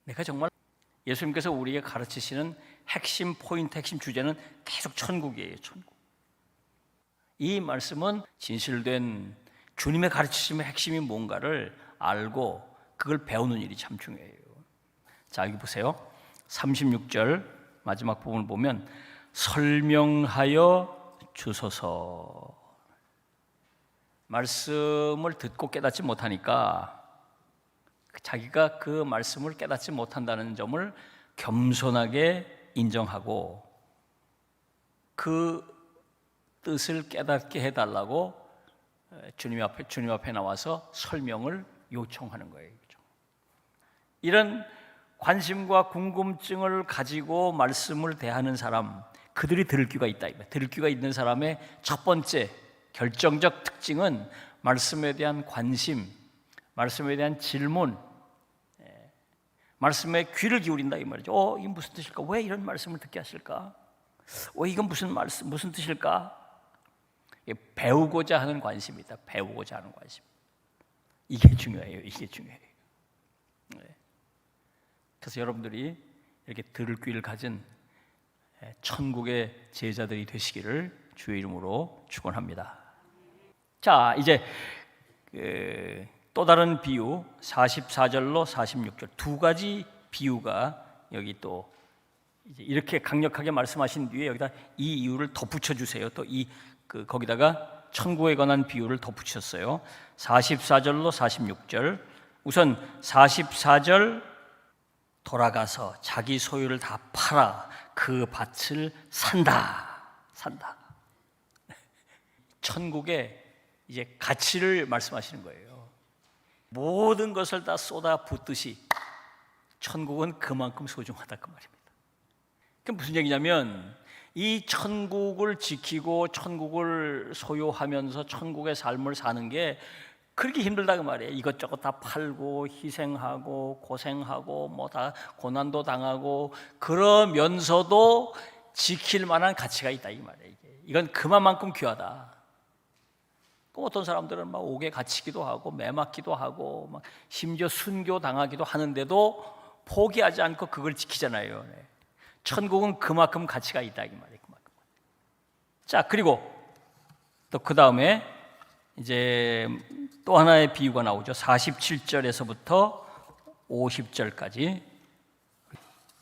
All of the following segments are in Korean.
내가 정말 예수님께서 우리에게 가르치시는 핵심 포인트, 핵심 주제는 계속 천국이에요. 천국. 이 말씀은 진실된 주님의 가르치심의 핵심이 뭔가를 알고 그걸 배우는 일이 참 중요해요. 자, 여기 보세요. 36절 마지막 부분을 보면 설명하여 주소서. 말씀을 듣고 깨닫지 못하니까 자기가 그 말씀을 깨닫지 못한다는 점을 겸손하게 인정하고 그 뜻을 깨닫게 해달라고 주님 앞에 나와서 설명을 요청하는 거예요. 이런 관심과 궁금증을 가지고 말씀을 대하는 사람, 그들이 들을 귀가 있다. 들을 귀가 있는 사람의 첫 번째 결정적 특징은 말씀에 대한 관심, 말씀에 대한 질문, 말씀에 귀를 기울인다 이 말이죠. 이게 무슨 뜻일까? 왜 이런 말씀을 듣게 하실까? 이건 무슨 뜻일까? 배우고자 하는 관심이다. 배우고자 하는 관심. 이게 중요해요. 이게 중요해요. 그래서 여러분들이 이렇게 들을 귀를 가진 천국의 제자들이 되시기를 주의 이름으로 축원합니다. 자, 이제 또 다른 비유 44절로 46절 두 가지 비유가 여기 또 이제 이렇게 강력하게 말씀하신 뒤에 여기다 이 이유를 덧붙여 주세요. 또 거기다가 천국에 관한 비유를 덧붙였어요. 44절로 46절. 우선 44절 돌아가서 자기 소유를 다 팔아 그 밭을 산다. 천국의 이제 가치를 말씀하시는 거예요. 모든 것을 다 쏟아 붓듯이 천국은 그만큼 소중하다 그 말입니다. 그게 무슨 얘기냐면 이 천국을 지키고 천국을 소유하면서 천국의 삶을 사는 게 그렇게 힘들다 그 말이에요. 이것저것 다 팔고 희생하고 고생하고 뭐 다 고난도 당하고 그러면서도 지킬 만한 가치가 있다 이 말이에요. 이건 그만큼 귀하다. 어떤 사람들은 막 옥에 갇히기도 하고 매 맞기도 하고 막 심지어 순교 당하기도 하는데도 포기하지 않고 그걸 지키잖아요. 천국은 그만큼 가치가 있다 이 말이에요. 그만큼. 자, 그리고 또 그 다음에 이제 또 하나의 비유가 나오죠. 47절에서부터 50절까지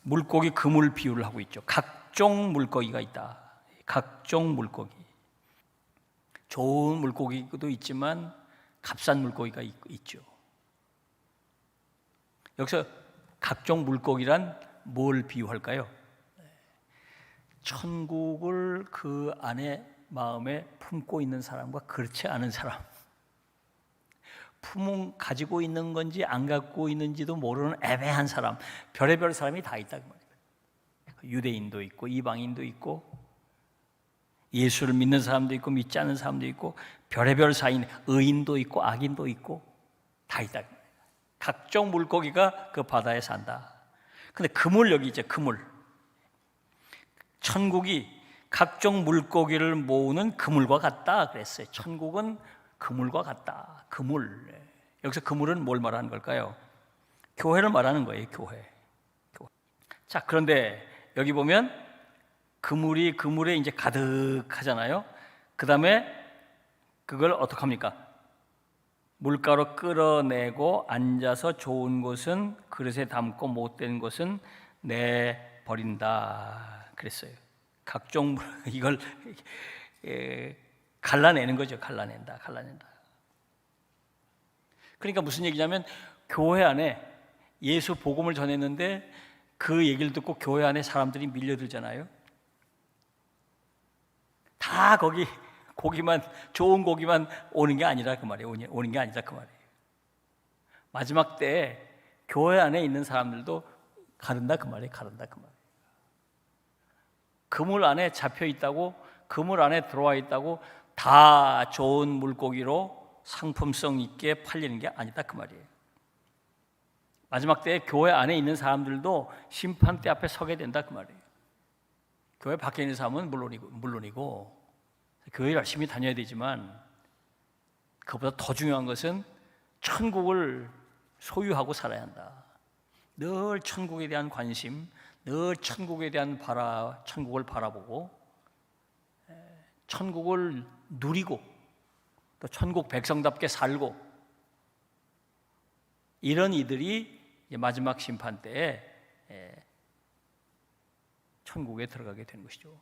물고기 그물 비유를 하고 있죠. 각종 물고기가 있다. 각종 물고기. 좋은 물고기도 있지만 값싼 물고기가 있죠. 여기서 각종 물고기란 뭘 비유할까요? 천국을 그 안에 마음에 품고 있는 사람과 그렇지 않은 사람, 가지고 있는 건지 안 갖고 있는지도 모르는 애매한 사람, 별의별 사람이 다 있다 그 말이에요. 유대인도 있고 이방인도 있고 예수를 믿는 사람도 있고 믿지 않는 사람도 있고 별의별 사인, 의인도 있고 악인도 있고 다 있다. 각종 물고기가 그 바다에 산다. 근데 그물 여기 이제 그물. 천국이 각종 물고기를 모으는 그물과 같다 그랬어요. 천국은 그물과 같다. 그물. 여기서 그물은 뭘 말하는 걸까요? 교회를 말하는 거예요. 교회. 자, 그런데 여기 보면 그물에 이제 가득하잖아요. 그 다음에 그걸 어떻게 합니까? 물가로 끌어내고 앉아서 좋은 것은 그릇에 담고 못된 것은 내버린다 그랬어요. 각종 이걸 갈라내는 거죠. 갈라낸다. 그러니까 무슨 얘기냐면 교회 안에 예수 복음을 전했는데 그 얘기를 듣고 교회 안에 사람들이 밀려들잖아요. 다 좋은 고기만 오는 게 아니라 그 말이에요. 오는 게 아니라 그 말이에요. 마지막 때에 교회 안에 있는 사람들도 가른다 그 말이에요. 그물 안에 잡혀 있다고, 그물 안에 들어와 있다고 다 좋은 물고기로 상품성 있게 팔리는 게 아니다 그 말이에요. 마지막 때에 교회 안에 있는 사람들도 심판대 앞에 서게 된다 그 말이에요. 교회 밖에 있는 사람은 물론이고 교회 열심히 다녀야 되지만 그보다 더 중요한 것은 천국을 소유하고 살아야 한다. 늘 천국에 대한 관심, 늘 천국에 대한 천국을 바라보고 천국을 누리고 또 천국 백성답게 살고 이런 이들이 마지막 심판 때에 천국에 들어가게 되는 것이죠.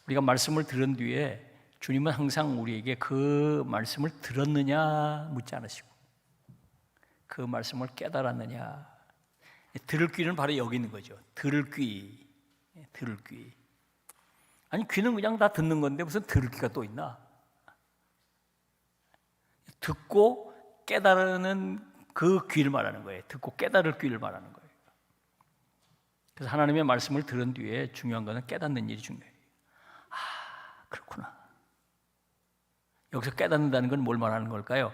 우리가 말씀을 들은 뒤에 주님은 항상 우리에게 그 말씀을 들었느냐 묻지 않으시고 그 말씀을 깨달았느냐. 들을 귀는 바로 여기 있는 거죠. 들을 귀. 아니 귀는 그냥 다 듣는 건데 무슨 들을 귀가 또 있나? 듣고 깨달는 그 귀를 말하는 거예요. 듣고 깨달을 귀를 말하는 거예요. 그래서 하나님의 말씀을 들은 뒤에 중요한 것은 깨닫는 일이 중요해요. 아, 그렇구나. 여기서 깨닫는다는 건 뭘 말하는 걸까요?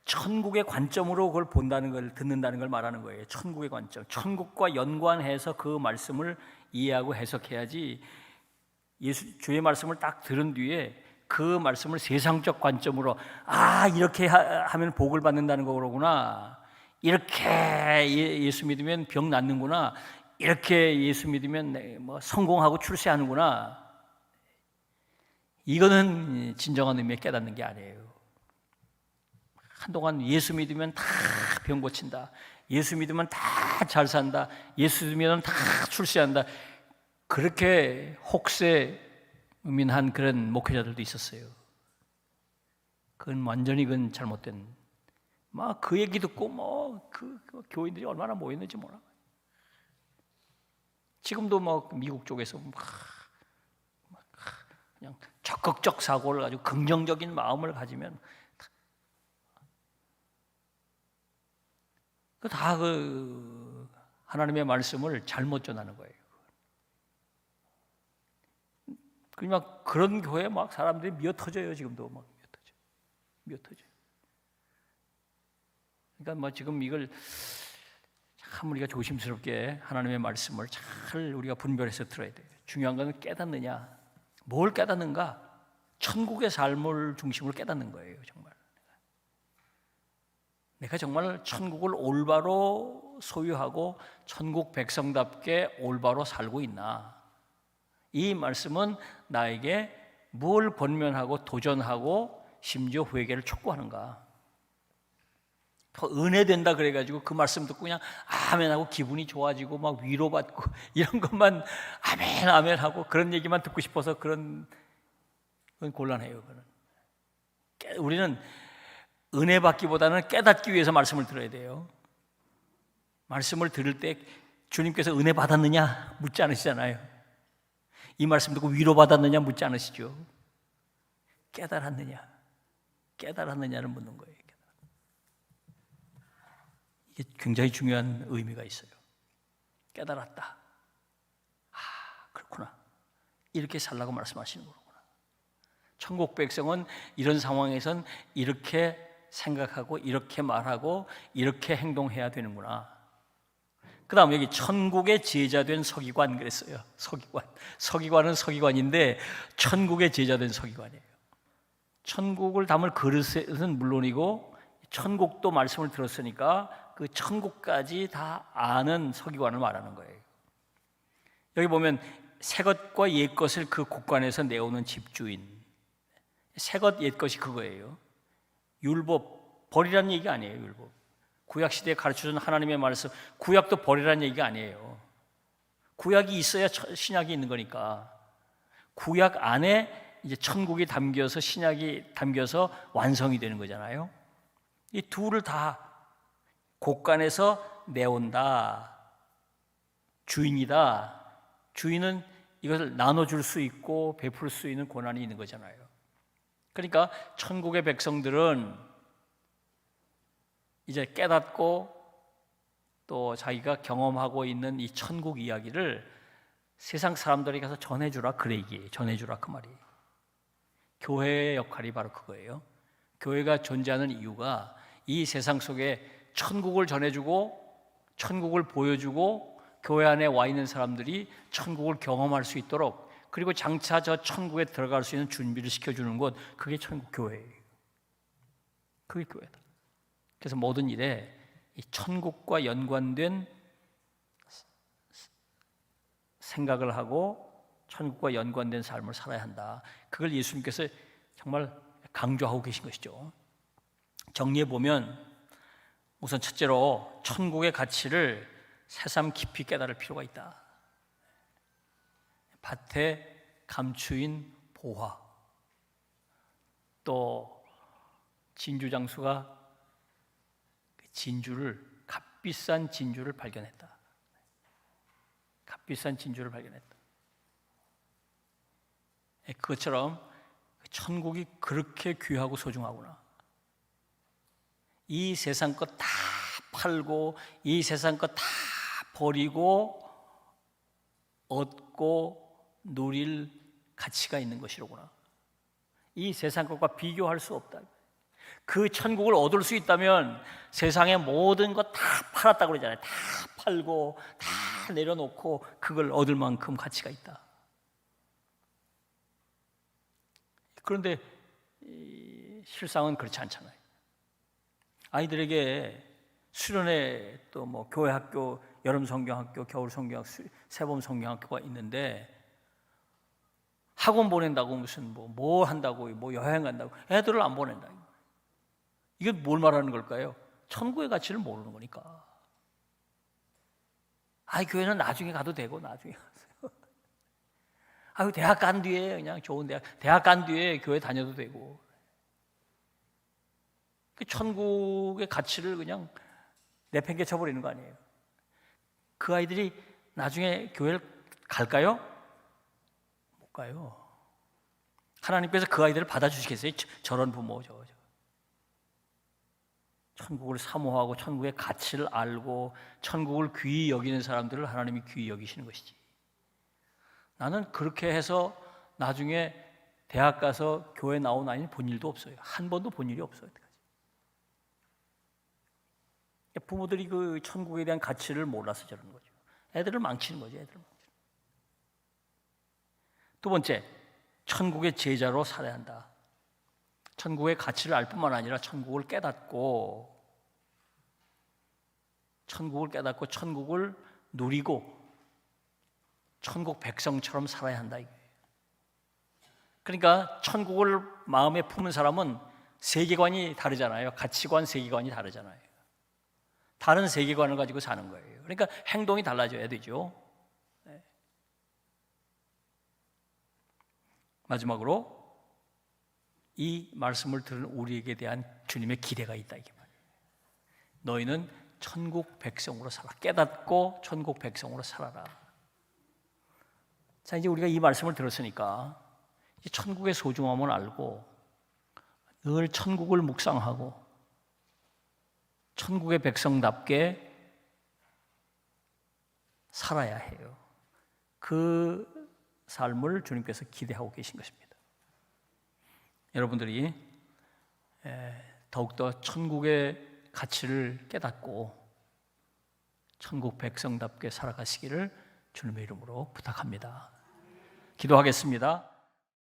천국의 관점으로 그걸 본다는 걸, 듣는다는 걸 말하는 거예요. 천국의 관점. 천국과 연관해서 그 말씀을 이해하고 해석해야지 주의 말씀을 딱 들은 뒤에 그 말씀을 세상적 관점으로 이렇게 하면 복을 받는다는 거구나. 이렇게 예수 믿으면 병 낫는구나. 이렇게 예수 믿으면 뭐 성공하고 출세하는구나. 이거는 진정한 의미의 깨닫는 게 아니에요. 한동안 예수 믿으면 다 병 고친다. 예수 믿으면 다 잘 산다. 예수 믿으면 다 출세한다. 그렇게 혹세무민한 그런 목회자들도 있었어요. 그건 잘못된. 막 그 얘기 듣고 그 교인들이 얼마나 모였는지 몰라. 지금도 미국 쪽에서 그냥 적극적 사고를 가지고 긍정적인 마음을 가지면 다 하나님의 말씀을 잘못 전하는 거예요. 그냥 그런 교회에 사람들이 미어 터져요. 지금도 미어 터져. 그러니까 지금 이걸 참 우리가 조심스럽게 하나님의 말씀을 잘 우리가 분별해서 들어야 돼요. 중요한 것은 깨닫느냐. 뭘 깨닫는가? 천국의 삶을 중심으로 깨닫는 거예요. 정말 내가 정말 천국을 올바로 소유하고 천국 백성답게 올바로 살고 있나? 이 말씀은 나에게 뭘 권면하고 도전하고 심지어 회개를 촉구하는가? 은혜된다 그래가지고 그 말씀 듣고 그냥 아멘하고 기분이 좋아지고 위로받고 이런 것만 아멘하고 그런 얘기만 듣고 싶어서 그건 곤란해요. 우리는 은혜 받기보다는 깨닫기 위해서 말씀을 들어야 돼요. 말씀을 들을 때 주님께서 은혜 받았느냐 묻지 않으시잖아요. 이 말씀 듣고 위로 받았느냐 묻지 않으시죠. 깨달았느냐를 묻는 거예요. 이게 굉장히 중요한 의미가 있어요. 깨달았다. 그렇구나. 이렇게 살라고 말씀하시는 거구나. 천국 백성은 이런 상황에선 이렇게 생각하고 이렇게 말하고 이렇게 행동해야 되는구나. 그 다음 여기 천국의 제자된 서기관 그랬어요. 서기관은 서기관인데 천국의 제자된 서기관이에요. 천국을 담을 그릇은 물론이고 천국도 말씀을 들었으니까 그 천국까지 다 아는 서기관을 말하는 거예요. 여기 보면 새것과 옛것을 그 곳간에서 내오는 집주인. 새것 옛것이 그거예요. 율법 버리라는 얘기가 아니에요. 율법 구약시대에 가르쳐준 하나님의 말씀, 구약도 버리라는 얘기가 아니에요. 구약이 있어야 신약이 있는 거니까 구약 안에 이제 천국이 담겨서 신약이 담겨서 완성이 되는 거잖아요. 이 둘을 다 곳간에서 내온다. 주인이다. 주인은 이것을 나눠줄 수 있고 베풀 수 있는 권한이 있는 거잖아요. 그러니까 천국의 백성들은 이제 깨닫고 또 자기가 경험하고 있는 이 천국 이야기를 세상 사람들에게 가서 전해주라 그 얘기예요. 전해주라 그 말이에요. 교회의 역할이 바로 그거예요. 교회가 존재하는 이유가 이 세상 속에 천국을 전해주고 천국을 보여주고 교회 안에 와 있는 사람들이 천국을 경험할 수 있도록 그리고 장차 저 천국에 들어갈 수 있는 준비를 시켜주는 것, 그게 천국 교회예요. 그게 교회다. 그래서 모든 일에 이 천국과 연관된 생각을 하고 천국과 연관된 삶을 살아야 한다. 그걸 예수님께서 정말 강조하고 계신 것이죠. 정리해 보면 우선 첫째로 천국의 가치를 새삼 깊이 깨달을 필요가 있다. 밭에 감추인 보화, 또 진주장수가 값비싼 진주를 발견했다. 값비싼 진주를 발견했다. 그것처럼 천국이 그렇게 귀하고 소중하구나. 이 세상 것 다 팔고 이 세상 것 다 버리고 얻고 누릴 가치가 있는 것이로구나. 이 세상 것과 비교할 수 없다. 그 천국을 얻을 수 있다면 세상의 모든 것 다 팔았다고 그러잖아요. 다 팔고 다 내려놓고 그걸 얻을 만큼 가치가 있다. 그런데 실상은 그렇지 않잖아요. 아이들에게 수련회 또 뭐 교회 학교, 여름 성경학교, 겨울 성경학교, 새봄 성경학교가 있는데 학원 보낸다고 무슨 뭐 한다고 뭐 여행 간다고 애들을 안 보낸다. 이게 뭘 말하는 걸까요? 천국의 가치를 모르는 거니까. 교회는 나중에 가도 되고 나중에 가세요. 대학 간 뒤에 그냥 좋은 대학 간 뒤에 교회 다녀도 되고. 그 천국의 가치를 그냥 내팽개쳐 버리는 거 아니에요. 그 아이들이 나중에 교회를 갈까요? 못 가요. 하나님께서 그 아이들을 받아주시겠어요? 저런 부모 천국을 사모하고 천국의 가치를 알고 천국을 귀히 여기는 사람들을 하나님이 귀히 여기시는 것이지. 나는 그렇게 해서 나중에 대학 가서 교회 나온 아이는 본 일도 없어요. 한 번도 본 일이 없어요. 부모들이 그 천국에 대한 가치를 몰라서 저러는 거죠. 애들을 망치는 거죠. 두 번째, 천국의 제자로 살아야 한다. 천국의 가치를 알 뿐만 아니라 천국을 깨닫고 천국을 누리고 천국 백성처럼 살아야 한다. 그러니까 천국을 마음에 품은 사람은 세계관이 다르잖아요. 가치관, 세계관이 다르잖아요. 다른 세계관을 가지고 사는 거예요. 그러니까 행동이 달라져야 되죠. 마지막으로 이 말씀을 들은 우리에게 대한 주님의 기대가 있다 이게 말이에요. 너희는 천국 백성으로 살아. 깨닫고 천국 백성으로 살아라. 자, 이제 우리가 이 말씀을 들었으니까 이제 천국의 소중함을 알고 늘 천국을 묵상하고 천국의 백성답게 살아야 해요. 그 삶을 주님께서 기대하고 계신 것입니다. 여러분들이 더욱더 천국의 가치를 깨닫고 천국 백성답게 살아가시기를 주님의 이름으로 부탁합니다. 기도하겠습니다.